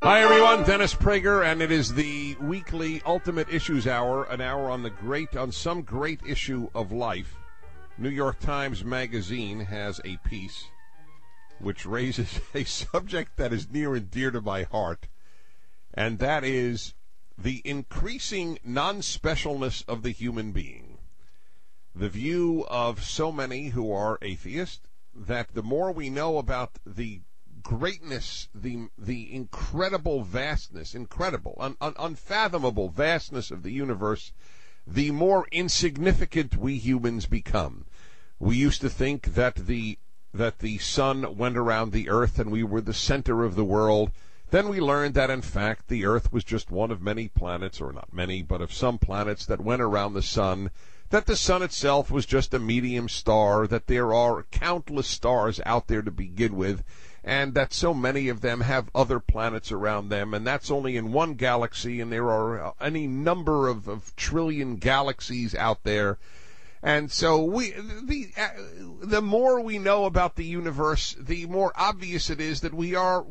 Hi, everyone. Dennis Prager, and it is the weekly Ultimate Issues Hour, an hour on some great issue of life. New York Times Magazine has a piece which raises a subject that is near and dear to my heart, and that is the increasing non-specialness of the human being. The view of so many who are atheists that the more we know about the greatness, the incredible vastness, unfathomable vastness of the universe, the more insignificant we humans become. We used to think that the sun went around the earth and we were the center of the world. Then we learned that, in fact, the earth was just one of many planets, or not many, but of some planets that went around the sun, that the sun itself was just a medium star, that there are countless stars out there to begin with, and that so many of them have other planets around them, and that's only in one galaxy, and there are any number of trillion galaxies out there. And so the more we know about the universe, the more obvious it is that we are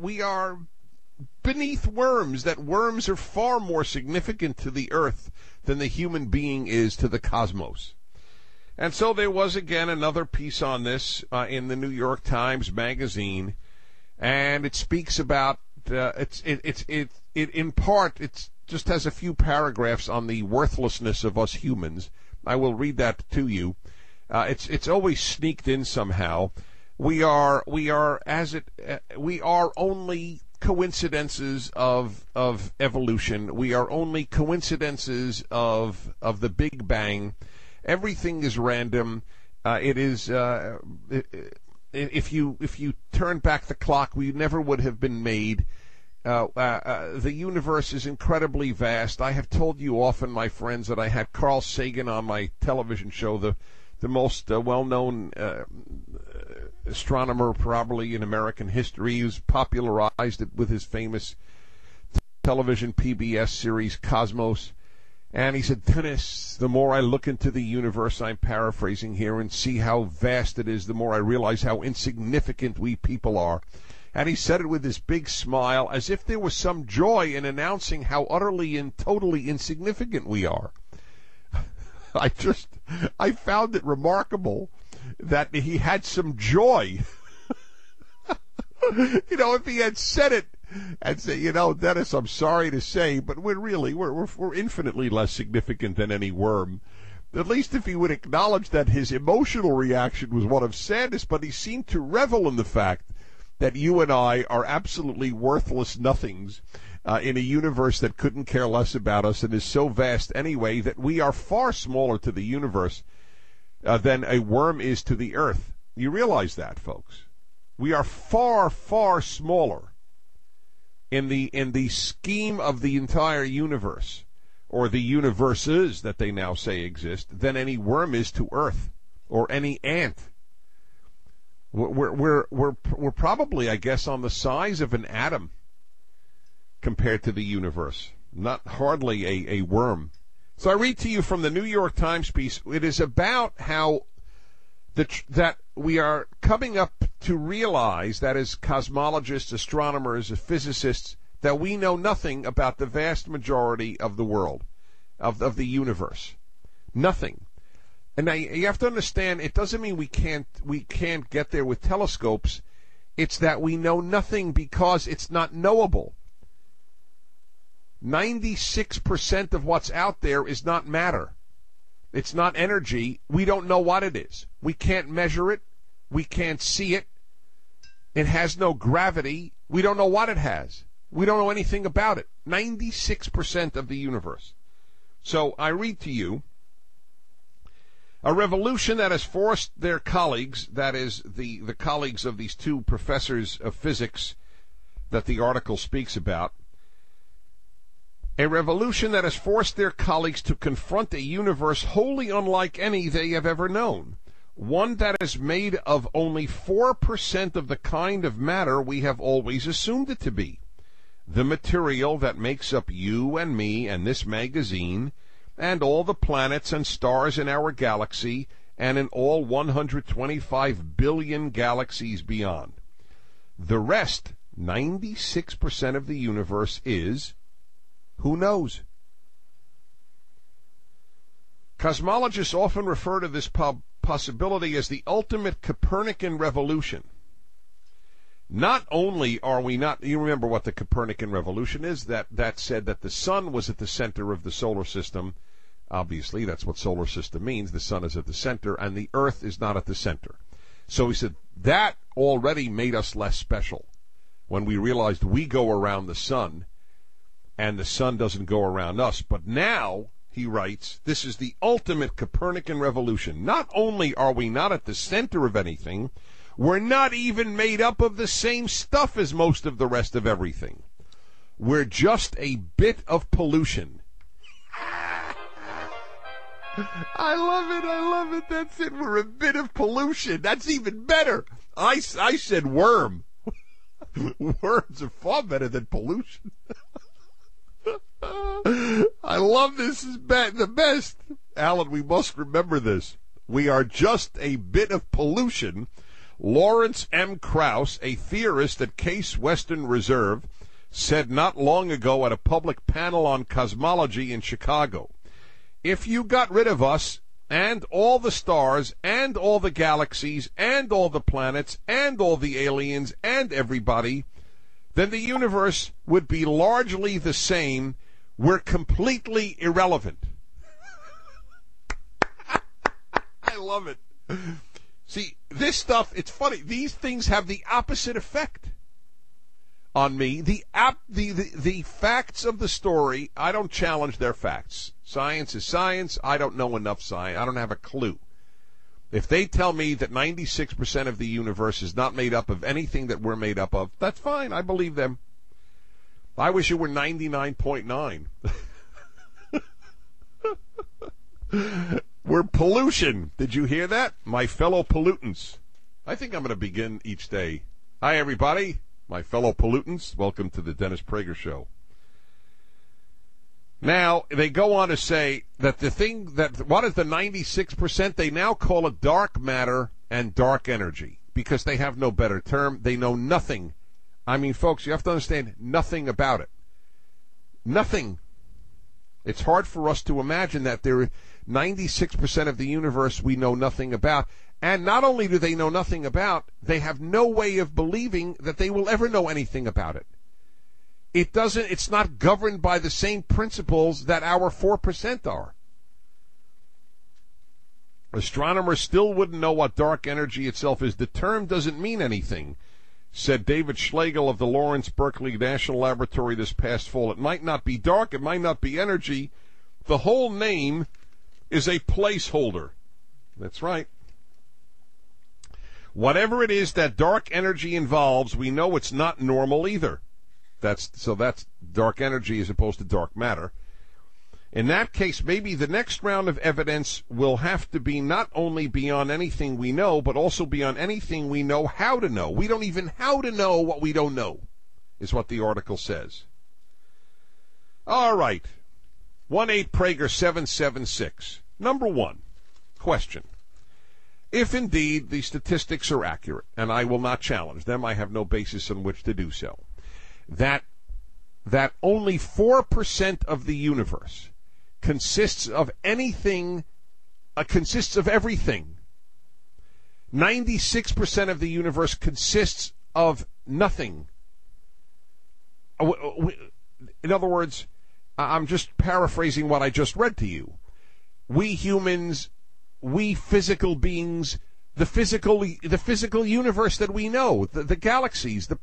beneath worms, that worms are far more significant to the earth than the human being is to the cosmos. And so there was again another piece on this in the New York Times Magazine, and it speaks about it in part. It just has a few paragraphs on the worthlessness of us humans. I will read that to you. It's always sneaked in somehow. We are only coincidences of evolution. We are only coincidences of the Big Bang. Everything is random. If you turn back the clock, we never would have been made. The universe is incredibly vast. I have told you often, my friends, that I had Carl Sagan on my television show, the most well-known astronomer probably in American history, who's popularized it with his famous television PBS series Cosmos. And he said, Dennis, the more I look into the universe, I'm paraphrasing here, and see how vast it is, the more I realize how insignificant we people are. And he said it with this big smile, as if there was some joy in announcing how utterly and totally insignificant we are. I found it remarkable that he had some joy. If he had said it and say, Dennis, I'm sorry to say, but we're infinitely less significant than any worm. At least if he would acknowledge that his emotional reaction was one of sadness, but he seemed to revel in the fact that you and I are absolutely worthless nothings in a universe that couldn't care less about us and is so vast anyway that we are far smaller to the universe than a worm is to the earth. You realize that, folks? We are far, far smaller in the scheme of the entire universe, or the universes that they now say exist, than any worm is to earth or any ant. We're probably, I guess, on the size of an atom compared to the universe. Not hardly a worm. So I read to you from the New York Times piece. It is about how that we are coming up to realize, that as cosmologists, astronomers, physicists, that we know nothing about the vast majority of the world, of the universe. Nothing. And now you have to understand, it doesn't mean we can't get there with telescopes. It's that we know nothing because it's not knowable. 96% of what's out there is not matter. It's not energy. We don't know what it is. We can't measure it. We can't see it. It has no gravity. We don't know what it has. We don't know anything about it. 96% of the universe. So I read to you, a revolution that has forced their colleagues, that is, the colleagues of these two professors of physics that the article speaks about, a revolution that has forced their colleagues to confront a universe wholly unlike any they have ever known, one that is made of only 4% of the kind of matter we have always assumed it to be, the material that makes up you and me and this magazine, and all the planets and stars in our galaxy, and in all 125 billion galaxies beyond. The rest, 96% of the universe is, who knows? Cosmologists often refer to this possibility as the ultimate Copernican revolution. Not only are we not, you remember what the Copernican revolution is, that said that the sun was at the center of the solar system. Obviously, that's what solar system means. The sun is at the center, and the earth is not at the center. So he said that already made us less special when we realized we go around the sun, and the sun doesn't go around us. But now, he writes, this is the ultimate Copernican revolution. Not only are we not at the center of anything, we're not even made up of the same stuff as most of the rest of everything. We're just a bit of pollution. I love it, that's it. We're a bit of pollution. That's even better. I said worm. Worms are far better than pollution. I love this. Is the best. Alan, we must remember this. We are just a bit of pollution. Lawrence M. Krauss, a theorist at Case Western Reserve, said not long ago at a public panel on cosmology in Chicago, if you got rid of us and all the stars and all the galaxies and all the planets and all the aliens and everybody, then the universe would be largely the same. We're completely irrelevant. I love it. See, this stuff, it's funny. These things have the opposite effect on me. The facts of the story, I don't challenge their facts. Science is science. I don't know enough science. I don't have a clue. If they tell me that 96% of the universe is not made up of anything that we're made up of, that's fine. I believe them. I wish it were 99.9. We're pollution. Did you hear that? My fellow pollutants. I think I'm going to begin each day. Hi, everybody. My fellow pollutants. Welcome to the Dennis Prager Show. Now, they go on to say that what is the 96%? They now call it dark matter and dark energy because they have no better term. They know nothing. I mean, folks, you have to understand nothing about it. Nothing. It's hard for us to imagine that there are 96% of the universe we know nothing about. And not only do they know nothing about, they have no way of believing that they will ever know anything about it. It's not governed by the same principles that our 4% are. Astronomers still wouldn't know what dark energy itself is. The term doesn't mean anything, said David Schlegel of the Lawrence Berkeley National Laboratory this past fall. It might not be dark, it might not be energy. The whole name is a placeholder. That's right. Whatever it is that dark energy involves, we know it's not normal either. That's dark energy as opposed to dark matter. In that case, maybe the next round of evidence will have to be not only beyond anything we know, but also beyond anything we know how to know. We don't even how to know what we don't know, is what the article says. All right. 1-8-Prager-776. Number one, question. If indeed the statistics are accurate, and I will not challenge them, I have no basis on which to do so, that only 4% of the universe consists of anything, consists of everything. 96% of the universe consists of nothing. In other words, I'm just paraphrasing what I just read to you. We humans, we physical beings, the physical universe that we know, the galaxies, the